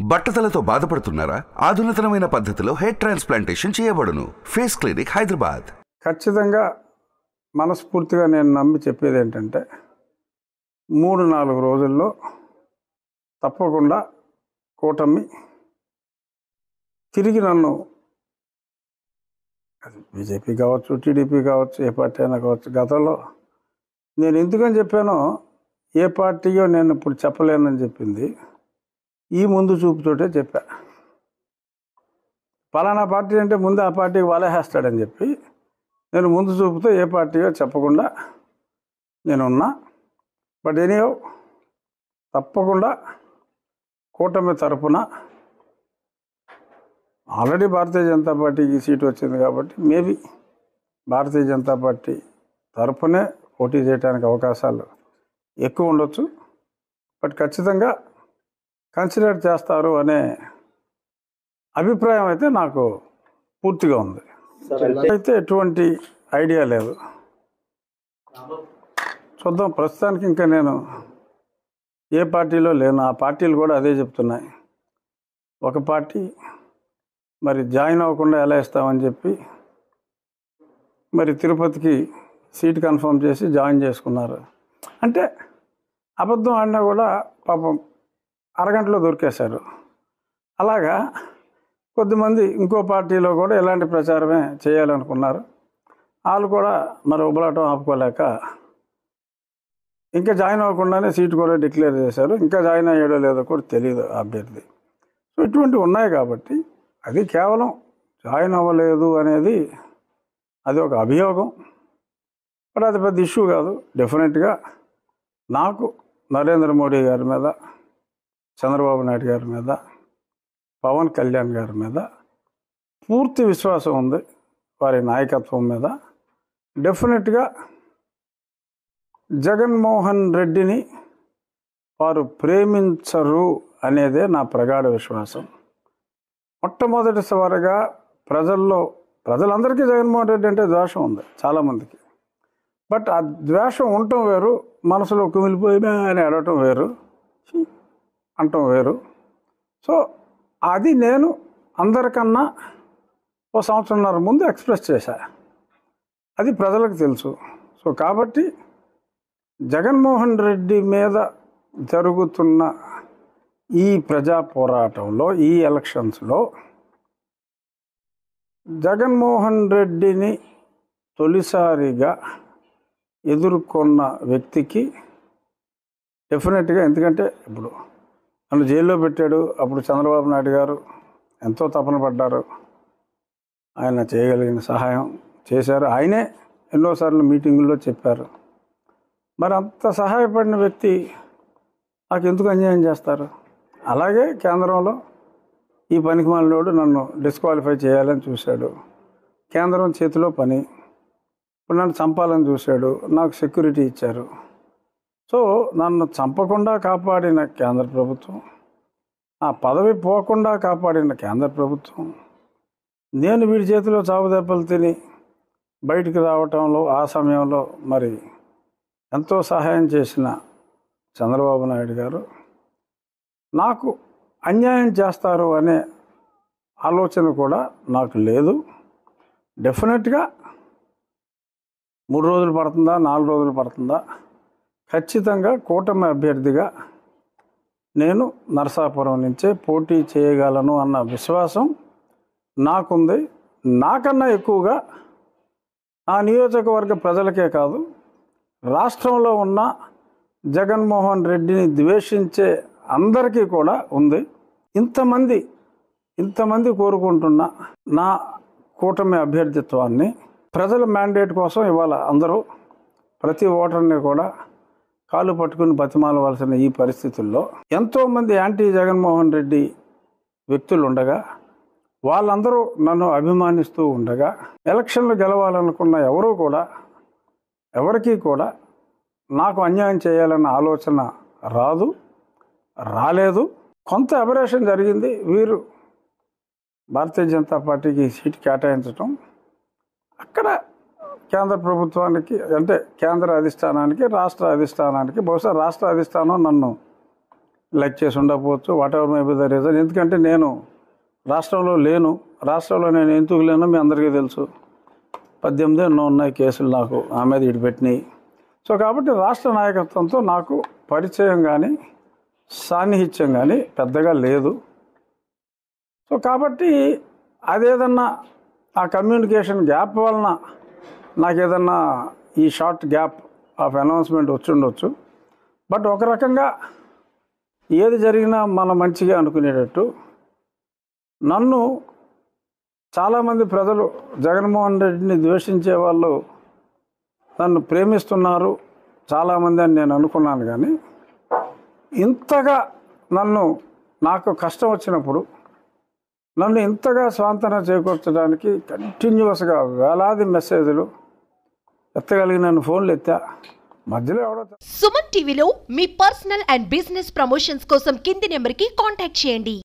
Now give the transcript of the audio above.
బట్టతలతో బాధపడుతున్నారా? ఆధునితనమైన పద్ధతిలో hair transplantation చేయబడును. Face clinic, Hyderabad. ఖచ్చితంగా మనస్ఫూర్తిగా నేను నమ్మి చెప్పేది ఏంటంటే 3-4 రోజుల్లో తప్పకుండా కూటమి తిరిగి నన్ను, అది బీజేపీ కావచ్చు, టీడీపీ కావచ్చు, ఏ పార్టీ అయినా కావచ్చు, గతంలో నేను ఎందుకని చెప్పానో, ఏ పార్టీయో నేను ఇప్పుడు చెప్పలేనని చెప్పింది ఈ ముందు చూపుతోటే చెప్పా. పలానా పార్టీ అంటే ముందు ఆ పార్టీకి వలేసేస్తాడని చెప్పి నేను ముందు చూపుతో ఏ పార్టీయో చెప్పకుండా నేనున్నా. బట్ ఎనీహౌ తప్పకుండా కూటమి తరపున ఆల్రెడీ భారతీయ జనతా పార్టీకి సీటు వచ్చింది కాబట్టి మేబీ భారతీయ జనతా పార్టీ తరపునే పోటీ చేయడానికి అవకాశాలు ఎక్కువ ఉండొచ్చు. బట్ ఖచ్చితంగా కన్సిడర్ చేస్తారు అనే అభిప్రాయం అయితే నాకు పూర్తిగా ఉంది. అయితే ఎటువంటి ఐడియా లేదు, చూద్దాం. ప్రస్తుతానికి ఇంకా నేను ఏ పార్టీలో లేను. ఆ పార్టీలు కూడా అదే చెప్తున్నాయి. ఒక పార్టీ మరి జాయిన్ అవ్వకుండా ఎలా ఇస్తామని చెప్పి మరి తిరుపతికి సీట్ కన్ఫర్మ్ చేసి జాయిన్ చేసుకున్నారు. అంటే అబద్ధం ఆడినా కూడా పాపం అరగంటలో దొరికేశారు. అలాగా కొద్దిమంది ఇంకో పార్టీలో కూడా ఇలాంటి ప్రచారమే చేయాలనుకున్నారు. వాళ్ళు కూడా మరి ఉబలాటం ఆపుకోలేక ఇంకా జాయిన్ అవ్వకుండానే సీటు కూడా డిక్లేర్ చేశారు. ఇంకా జాయిన్ అయ్యాడో లేదో కూడా తెలియదు అభ్యర్థి. సో ఇటువంటివి ఉన్నాయి కాబట్టి అది కేవలం జాయిన్ అవ్వలేదు అనేది అది ఒక అభియోగం. బట్ అది పెద్ద ఇష్యూ కాదు. డెఫినెట్గా నాకు నరేంద్ర మోడీ గారి మీద, చంద్రబాబు నాయుడు గారి మీద, పవన్ కళ్యాణ్ గారి మీద పూర్తి విశ్వాసం ఉంది. వారి నాయకత్వం మీద డెఫినెట్గా జగన్మోహన్ రెడ్డిని వారు ప్రేమించరు అనేదే నా ప్రగాఢ విశ్వాసం. మొట్టమొదటిసారిగా ప్రజలందరికీ జగన్మోహన్ రెడ్డి అంటే ద్వేషం ఉంది చాలామందికి. బట్ ఆ ద్వేషం ఉండటం వేరు, మనసులో కుమిలిపోయినా అని అడగటం వేరు, అంటం వేరు. సో అది నేను అందరికన్నా 1 సంవత్సరంన్నర ముందు ఎక్స్ప్రెస్ చేశా. అది ప్రజలకు తెలుసు. సో కాబట్టి జగన్మోహన్ రెడ్డి మీద జరుగుతున్న ఈ ప్రజా పోరాటంలో, ఈ ఎలక్షన్స్లో జగన్మోహన్ రెడ్డిని తొలిసారిగా ఎదుర్కొన్న వ్యక్తికి డెఫినెట్గా, ఎందుకంటే ఇప్పుడు నన్ను జైల్లో పెట్టాడు, అప్పుడు చంద్రబాబు నాయుడు గారు ఎంతో తపన పడ్డారు. ఆయన చేయగలిగిన సహాయం చేశారు. ఆయనే ఎన్నోసార్లు మీటింగుల్లో చెప్పారు. మరి అంత సహాయపడిన వ్యక్తి నాకు ఎందుకు అన్యాయం చేస్తారు? అలాగే కేంద్రంలో ఈ పనికిమాలినోడు నన్ను డిస్క్వాలిఫై చేయాలని చూశాడు. కేంద్రం చేతిలో పని. ఇప్పుడు నన్ను చంపాలని చూశాడు. నాకు సెక్యూరిటీ ఇచ్చారు. సో నన్ను చంపకుండా కాపాడిన కేంద్ర ప్రభుత్వం, ఆ పదవి పోకుండా కాపాడిన కేంద్ర ప్రభుత్వం, నేను వీడి చేతిలో చావు దెబ్బలు తిని బయటికి రావటంలో ఆ సమయంలో మరి ఎంతో సహాయం చేసిన చంద్రబాబు నాయుడు గారు నాకు అన్యాయం చేస్తారు అనే ఆలోచన కూడా నాకు లేదు. డెఫినెట్గా 3 రోజులు పడుతుందా, 4 రోజులు పడుతుందా, ఖచ్చితంగా కూటమి అభ్యర్థిగా నేను నరసాపురం నుంచే పోటీ చేయగలను అన్న విశ్వాసం నాకుంది. నాకన్నా ఎక్కువగా ఆ నియోజకవర్గ ప్రజలకే కాదు, రాష్ట్రంలో ఉన్న జగన్మోహన్ రెడ్డిని ద్వేషించే అందరికీ కూడా ఉంది. ఇంతమంది కోరుకుంటున్న నా కూటమి అభ్యర్థిత్వాన్ని ప్రజల మ్యాండేట్ కోసం ఇవాళ అందరూ ప్రతి ఓటర్ని కూడా కాలు పట్టుకుని బతిమాలవలసిన ఈ పరిస్థితుల్లో ఎంతోమంది యాంటీ జగన్మోహన్ రెడ్డి వ్యక్తులు ఉండగా, వాళ్ళందరూ నన్ను అభిమానిస్తూ ఉండగా, ఎలక్షన్లు గెలవాలనుకున్న ఎవరికీ కూడా నాకు అన్యాయం చేయాలన్న ఆలోచన రాలేదు. కొంత అబరేషన్ జరిగింది. వీరు భారతీయ జనతా పార్టీకి సీటు కేటాయించడం, అక్కడ కేంద్ర ప్రభుత్వానికి, అంటే కేంద్ర అధిష్టానానికి, రాష్ట్ర అధిష్టానానికి, బహుశా రాష్ట్ర అధిష్టానం నన్ను లైక్ చేసి ఉండకపోవచ్చు, what ever may be the reason. ఎందుకంటే నేను రాష్ట్రంలో లేను. రాష్ట్రంలో నేను ఎందుకు లేనో మీ అందరికీ తెలుసు. 18 ఎన్నో ఉన్నాయి కేసులు నాకు ఆ మీద ఇడిపెట్టినాయి. సో కాబట్టి రాష్ట్ర నాయకత్వంతో నాకు పరిచయం కానీ సాన్నిహిత్యం కానీ పెద్దగా లేదు. సో కాబట్టి అదేదన్నా ఆ కమ్యూనికేషన్ గ్యాప్ వలన నాకు ఏదన్నా ఈ షార్ట్ గ్యాప్ ఆఫ్ అనౌన్స్మెంట్ వచ్చి ఉండొచ్చు. బట్ ఒక రకంగా ఏది జరిగినా మన మంచిగా అనుకునేటట్టు నన్ను చాలామంది ప్రజలు జగన్మోహన్ రెడ్డిని ద్వేషించే వాళ్ళు నన్ను ప్రేమిస్తున్నారు చాలామంది అని నేను అనుకున్నాను. కానీ ఇంతగా నాకు కష్టం వచ్చినప్పుడు నన్ను ఇంతగా స్వాంతన చేకూర్చడానికి కంటిన్యూస్గా వేలాది మెసేజ్లు ఎత్తగలిగిన ఫోన్లు ఎత్తా. మధ్యలో ఎవడో సుమన్ టీవీలో మీ పర్సనల్ అండ్ బిజినెస్ ప్రమోషన్స్ కోసం కింది నెంబర్కి కాంటాక్ట్ చేయండి.